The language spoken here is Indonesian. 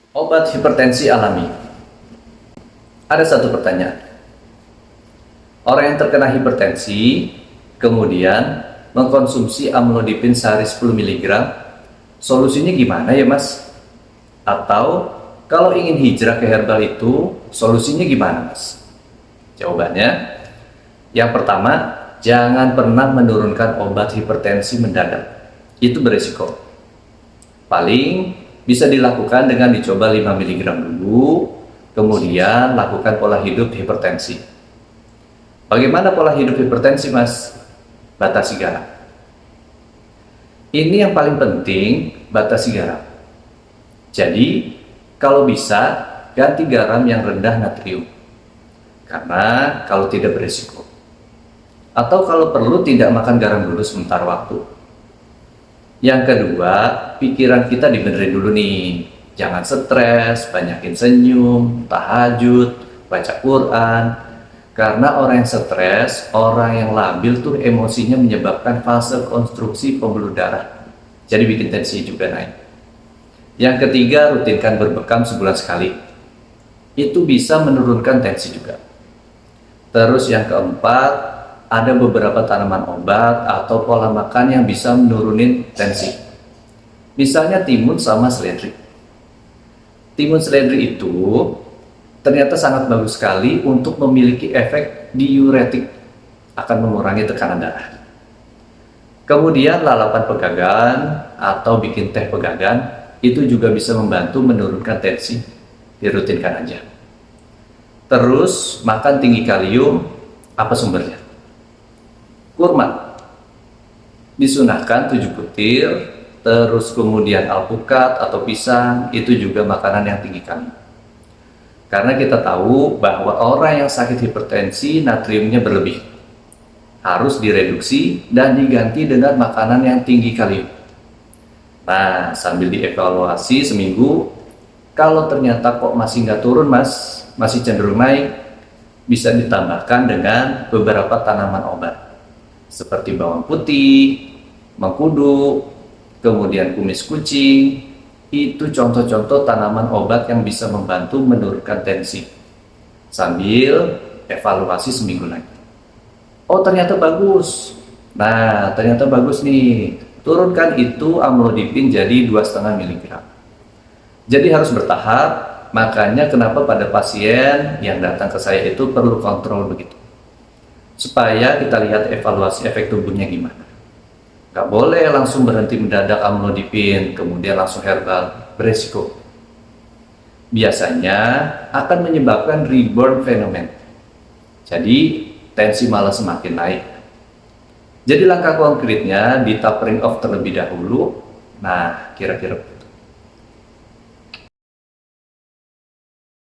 Obat hipertensi alami. Ada satu pertanyaan. Orang yang terkena hipertensi kemudian mengkonsumsi amlodipin sehari 10 mg, solusinya gimana ya Mas? Atau kalau ingin hijrah ke herbal itu, solusinya gimana Mas? Jawabannya, yang pertama, jangan pernah menurunkan obat hipertensi mendadak. Itu beresiko. Paling bisa dilakukan dengan dicoba 5 mg dulu, kemudian lakukan pola hidup hipertensi. Bagaimana pola hidup hipertensi, Mas? Batasi garam. Ini yang paling penting, batasi garam. Jadi, kalau bisa, ganti garam yang rendah natrium. Karena kalau tidak berisiko. Atau kalau perlu tidak makan garam dulu sementara waktu. Yang kedua, pikiran kita dibenerin dulu nih. Jangan stres, banyakin senyum, tahajud, baca Quran. Karena orang yang stres, orang yang labil tuh emosinya menyebabkan fase konstruksi pembuluh darah. Jadi bikin tensi juga naik. Yang ketiga, rutinkan berbekam sebulan sekali. Itu bisa menurunkan tensi juga. Terus yang keempat, ada beberapa tanaman obat atau pola makan yang bisa menurunin tensi. Misalnya timun sama seledri. Timun seledri itu ternyata sangat bagus sekali untuk memiliki efek diuretik, akan mengurangi tekanan darah. Kemudian lalapan pegagan atau bikin teh pegagan itu juga bisa membantu menurunkan tensi, dirutinkan aja. Terus makan tinggi kalium, apa sumbernya? Kurma, disunahkan 7 butir, terus kemudian alpukat atau pisang, itu juga makanan yang tinggi kalium. Karena kita tahu bahwa orang yang sakit hipertensi natriumnya berlebih. Harus direduksi dan diganti dengan makanan yang tinggi kalium. Nah, sambil dievaluasi seminggu, kalau ternyata kok masih nggak turun Mas, masih cenderung naik, bisa ditambahkan dengan beberapa tanaman obat. Seperti bawang putih, mengkudu, kemudian kumis kucing. Itu contoh-contoh tanaman obat yang bisa membantu menurunkan tensi sambil evaluasi seminggu lagi. Oh ternyata bagus. Nah ternyata bagus nih. Turunkan itu amlodipin jadi 2,5 mg. Jadi harus bertahap. Makanya kenapa pada pasien yang datang ke saya itu perlu kontrol begitu, supaya kita lihat evaluasi efek tubuhnya gimana. Gak boleh langsung berhenti mendadak amlodipin, kemudian langsung herbal, beresiko. Biasanya akan menyebabkan rebound phenomenon. Jadi tensi malah semakin naik. Jadi langkah konkretnya di tapering off terlebih dahulu. Nah, kira-kira